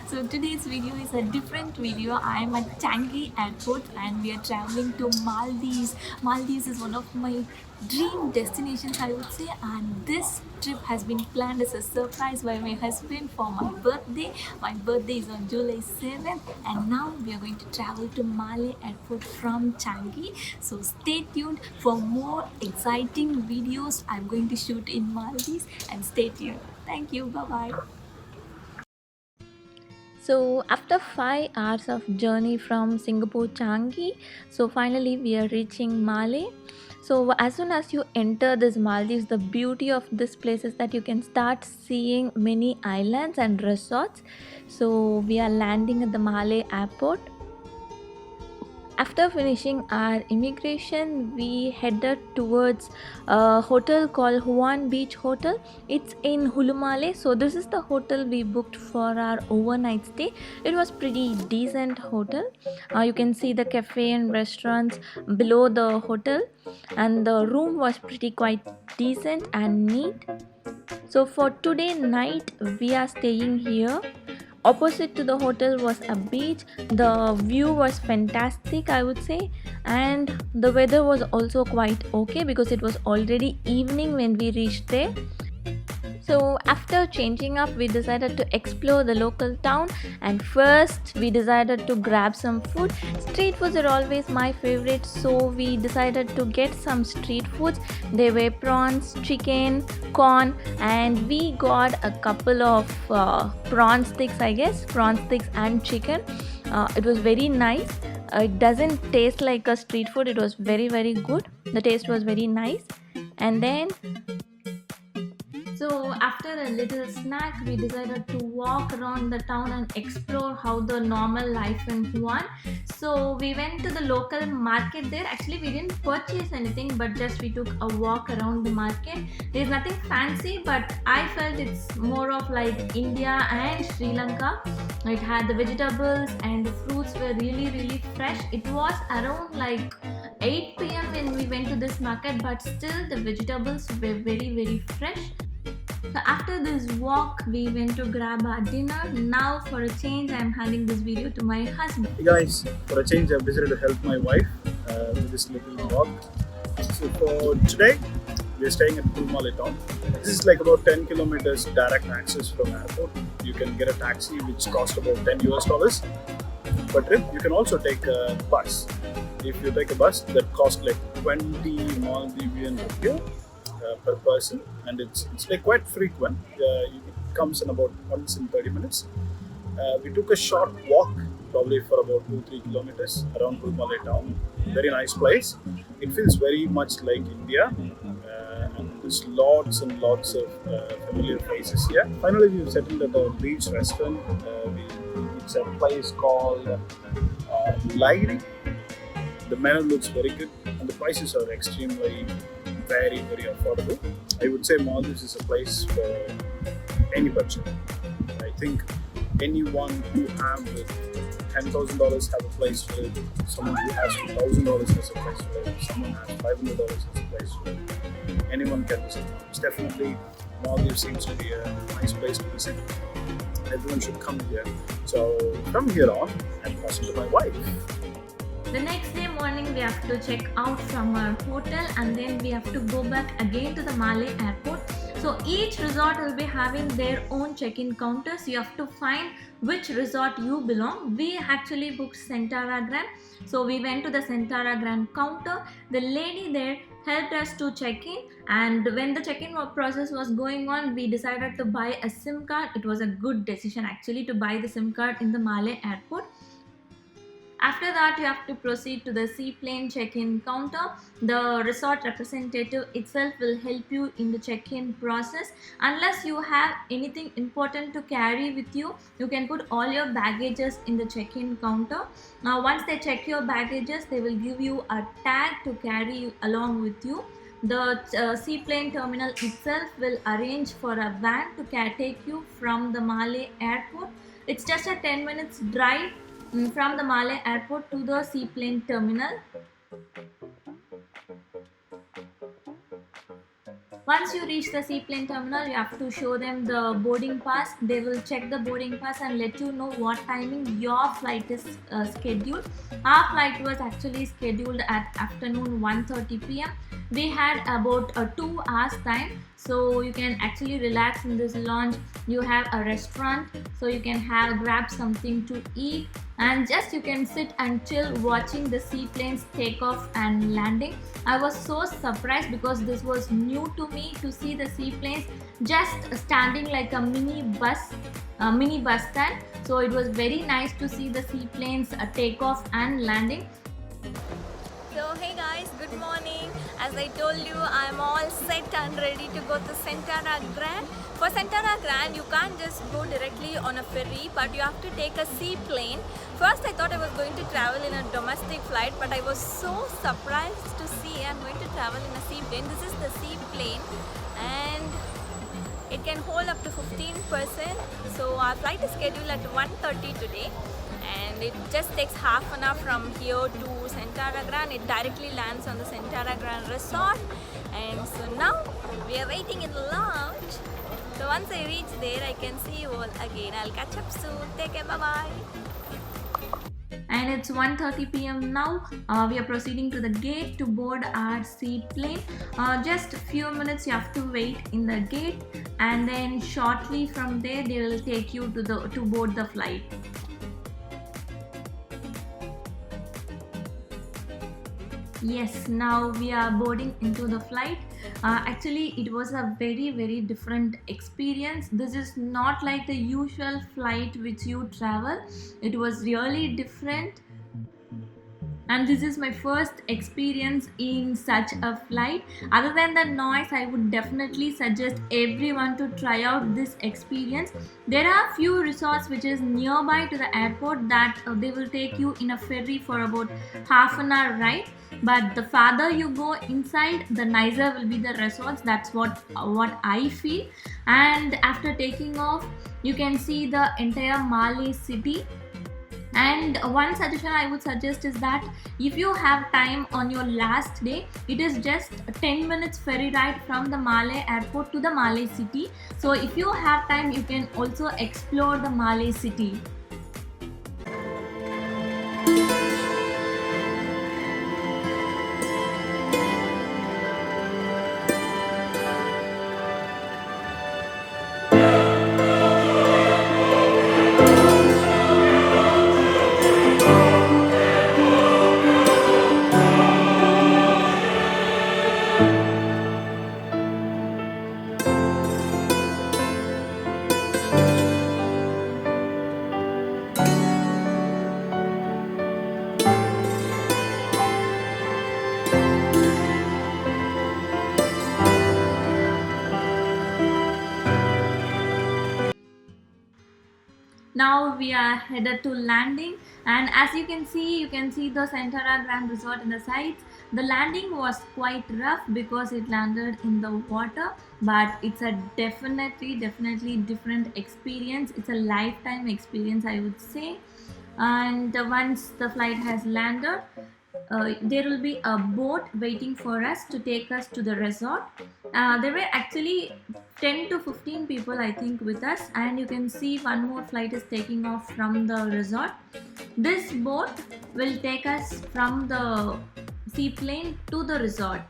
So today's video is a different video. I am at Changi Airport and we are traveling to Maldives. Maldives is one of my dream destinations, I would say, and this trip has been planned as a surprise by my husband for my birthday. My birthday is on July 7th and now we are going to travel to Malé Airport from Changi. So stay tuned for more exciting videos I'm going to shoot in Maldives, and stay tuned. Thank you. Bye bye. So after 5 hours of journey from Singapore Changi, so finally we are reaching Malé. So as soon as you enter this Maldives, the beauty of this place is that you can start seeing many islands and resorts. So we are landing at the Malé airport. After finishing our immigration, we headed towards a hotel called Huan Beach Hotel. It's in Hulumale. So this is the hotel we booked for our overnight stay. It was pretty decent hotel. You can see the cafe and restaurants below the hotel, and the room was pretty quite decent and neat. So for today night, we are staying here. Opposite to the hotel was a beach. The view was fantastic, I would say, and the weather was also quite okay because it was already evening when we reached there. So after changing up, we decided to explore the local town, and first we decided to grab some food. Street foods are always my favorite, so we decided to get some street foods. There were prawns, chicken, corn, and we got a couple of prawn sticks, I guess, prawn sticks and chicken. It was very nice. It doesn't taste like a street food. It was very, very good. The taste was very nice. And then so after a little snack, we decided to walk around the town and explore how the normal life in Huan. So we went to the local market there. Actually, we didn't purchase anything, but just we took a walk around the market. There's nothing fancy, but I felt it's more of like India and Sri Lanka. It had the vegetables and the fruits were really, really fresh. It was around like 8 p.m. when we went to this market, but still the vegetables were very, very fresh. So after this walk, we went to grab our dinner. Now for a change, I'm handing this video to my husband. Hey guys, for a change, I've decided to help my wife with this little walk. So for today, we're staying at Pulmale town. This is like about 10 kilometers direct access from airport. You can get a taxi which costs about $10 per trip. You can also take a bus. If you take a bus, that costs like 20 Maldivian rupiah per person, and it's like quite frequent. It comes in about once in 30 minutes. We took a short walk, probably for about 2-3 kilometers around Pulmale town. Very nice place. It feels very much like India, and there's lots and lots of familiar faces here. Finally, we've settled at a beach restaurant. It's a place called Lairi. The menu looks very good, and the prices are extremely very, very affordable. I would say Maldives is a place for any budget. I think anyone who have with $10,000 have a place for it. Someone who has $2,000 has a place for it. Someone has $500 has a place for it. Anyone can visit Maldives. Definitely, Maldives seems to be a nice place to visit. Everyone should come here. So from here on, I'm passing to my wife. The next day morning, we have to check out from our hotel and then we have to go back again to the Malé airport. So each resort will be having their own check-in counters. You have to find which resort you belong. We actually booked Centara Grand. So we went to the Centara Grand counter. The lady there helped us to check in, and when the check-in process was going on, we decided to buy a SIM card. It was a good decision actually to buy the SIM card in the Malé airport. After that, you have to proceed to the seaplane check-in counter. The resort representative itself will help you in the check-in process. Unless you have anything important to carry with you, you can put all your baggages in the check-in counter. Now, once they check your baggages, they will give you a tag to carry along with you. The seaplane terminal itself will arrange for a van to take you from the Malé airport. It's just a 10 minutes drive from the Malé airport to the seaplane terminal. Once you reach the seaplane terminal, you have to show them the boarding pass. They will check the boarding pass and let you know what timing your flight is scheduled. Our flight was actually scheduled at afternoon 1:30 p.m. We had about a 2 hours time, so you can actually relax in this lounge. You have a restaurant, so you can grab something to eat, and just you can sit and chill watching the seaplanes take off and landing. I was so surprised because this was new to me to see the seaplanes just standing like a mini bus stand. So it was very nice to see the seaplanes take off and landing. So hey guys, good morning. As I told you, I'm all set and ready to go to Centara Grand. For Centara Grand, you can't just go directly on a ferry, but you have to take a seaplane. First I thought I was going to travel in a domestic flight, but I was so surprised to see I'm going to travel in a seaplane. This is the seaplane and it can hold up to 15%. So our flight is scheduled at 1:30 today. And it just takes half an hour from here to Centara Grand. It directly lands on the Centara Grand Resort. And so now we are waiting in the lounge. So once I reach there, I can see you all again. I'll catch up soon. Take care. Bye-bye. And it's 1:30 p.m. now. We are proceeding to the gate to board our seaplane. Just a few minutes you have to wait in the gate, and then shortly from there they will take you to board the flight. Yes, now we are boarding into the flight. Actually, it was a very different experience. This is not like the usual flight which you travel. It was really different. And this is my first experience in such a flight. Other than the noise, I would definitely suggest everyone to try out this experience. There are few resorts which is nearby to the airport that they will take you in a ferry for about half an hour ride. But the farther you go inside, the nicer will be the resorts. That's what I feel. And after taking off, you can see the entire Malé city. And one suggestion I would suggest is that if you have time on your last day, it is just a 10 minutes ferry ride from the Malé airport to the Malé city. So if you have time, you can also explore the Malé city. Now we are headed to landing, and as you can see the Centara Grand Resort in the sides. The landing was quite rough because it landed in the water, but it's a definitely different experience. It's a lifetime experience, I would say. And once the flight has landed, there will be a boat waiting for us to take us to the resort. There were actually 10 to 15 people, I think, with us, and you can see one more flight is taking off from the resort. This boat will take us from the seaplane to the resort.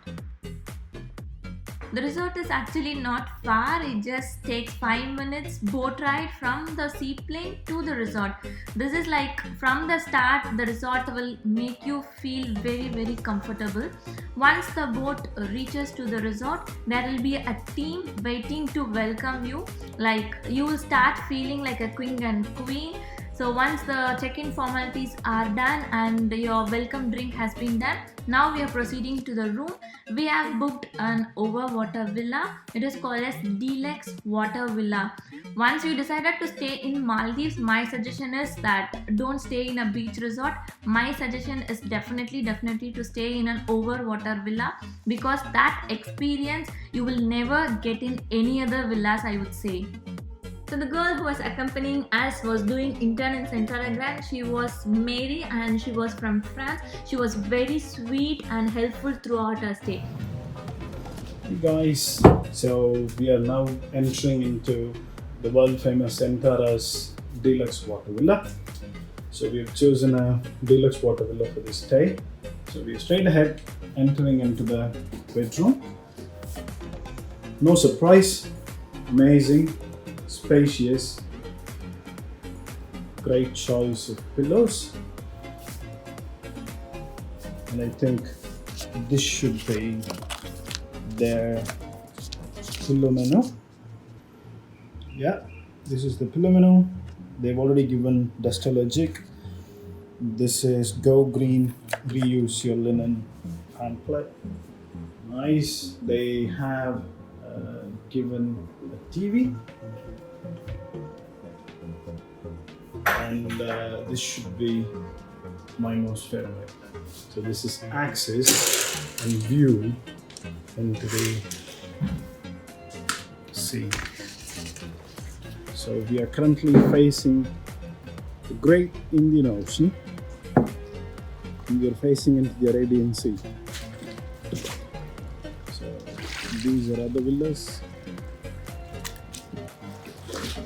The resort is actually not far. It just takes 5 minutes boat ride from the seaplane to the resort. This is like from the start, the resort will make you feel very comfortable. Once the boat reaches to the resort, there will be a team waiting to welcome you. Like, you will start feeling like a king and queen. So once the check-in formalities are done and your welcome drink has been done, now we are proceeding to the room. We have booked an overwater villa. It is called as Deluxe Water Villa. Once you decided to stay in Maldives, my suggestion is that don't stay in a beach resort. My suggestion is definitely to stay in an overwater villa, because that experience you will never get in any other villas, I would say. So the girl who was accompanying us was doing intern in Centara Grand. She was Mary and she was from France. She was very sweet and helpful throughout her stay. Hey guys, so we are now entering into the world famous Entara's Deluxe Water Villa. So we have chosen a Deluxe Water Villa for this stay. So we are straight ahead entering into the bedroom. No surprise, amazing, spacious, great choice of pillows. And I think this should be their pillow menu. Yeah, this is the pillow menu. They've already given dust allergic. This is go green, reuse your linen pamphlet. Nice. They have given a TV, and this should be my most favorite. So this is access and view into the sea. So we are currently facing the great Indian Ocean, and we are facing into the Arabian Sea. So these are other villas.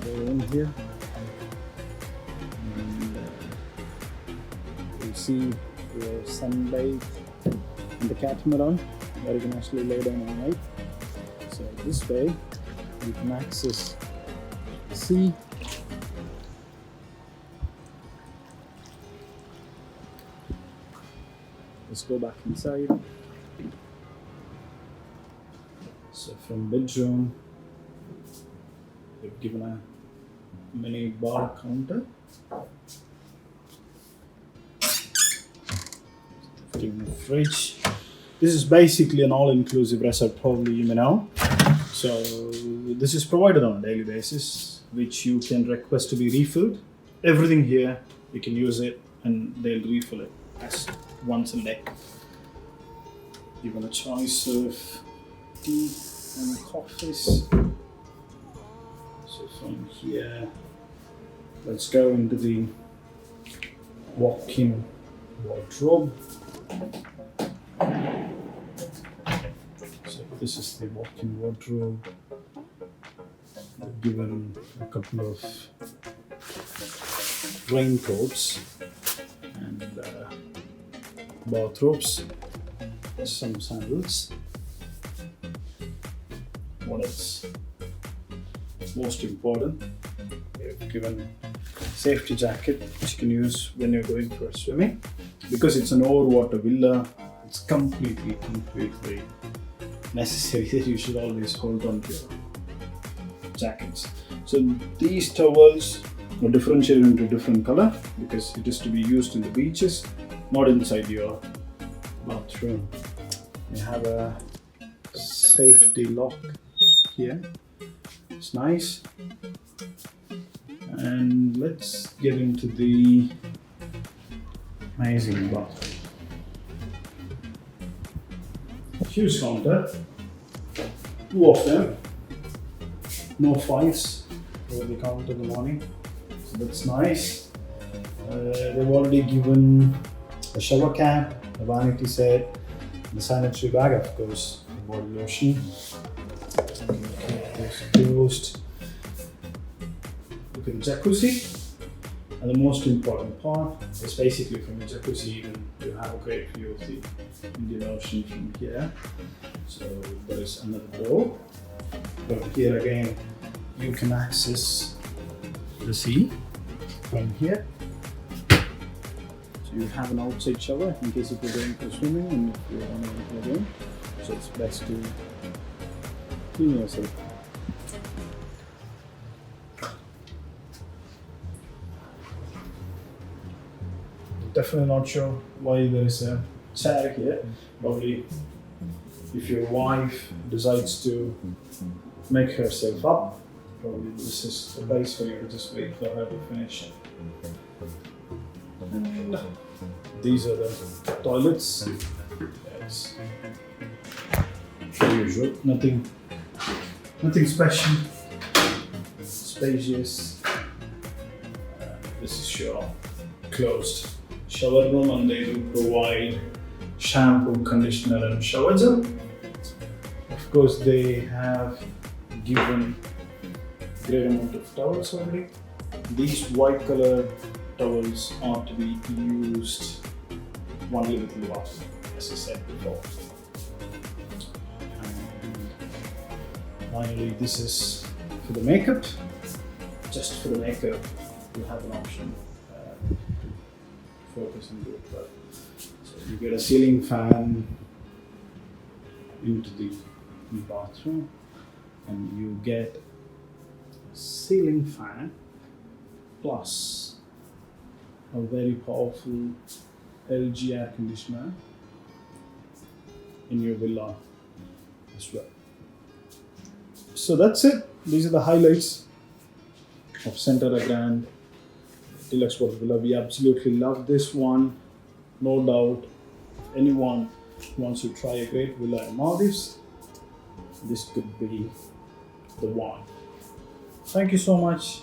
They're in here, and you see your sunlight and the catamaran where you can actually lay down at night. So this way you can access the sea. Let's go back inside. So from bedroom, they've given a mini bar counter. Given a fridge. This is basically an all-inclusive resort, probably you may know. So this is provided on a daily basis, which you can request to be refilled. Everything here, you can use it and they'll refill it as once a day. Given a choice of tea and coffees. So from here, let's go into the walk-in wardrobe. So this is the walk-in wardrobe. They've given a couple of raincoats and bathrobes, some sandals. What else? Most important, they've given safety jacket which you can use when you're going for swimming. Because it's an overwater villa, it's completely necessary that you should always hold on to your jackets. So these towels are differentiated into different color because it is to be used in the beaches, not inside your bathroom. You have a safety lock here. It's nice. And let's get into the amazing bathroom. Huge counter, two of them, no fights over the counter in the morning, so that's nice. They've already given a shower cap, a vanity set, the sanitary bag, of course, the body lotion. Keep this closed. Look at the jacuzzi. And the most important part is basically from the jacuzzi, you have a great view of the Indian Ocean from here. So there is another door. But here again, you can access the sea from here. So you have an outside shower in case if you're going for swimming and if you want to enter again. So it's best to clean yourself. Definitely not sure why there is a chair here. Probably if your wife decides to make herself up, probably this is the place for you to just wait for her to finish. And these are the toilets. It's usual, nothing special. Spacious. This is your closed shower room, and they do provide shampoo, conditioner and shower gel. Of Of course, they have given great amount of towels already. These white color towels are to be used only with water, as I said before. And finally, this is for the makeup. Just for the makeup, you have an option to focus and do it well. So you get a ceiling fan into the bathroom, and you get ceiling fan plus a very powerful LG air conditioner in your villa as well. So that's it. These are the highlights of Centara Grand Deluxe Water Villa. We absolutely love this one, no doubt. Anyone who wants to try a great villa in Maldives, this could be the one. Thank you so much.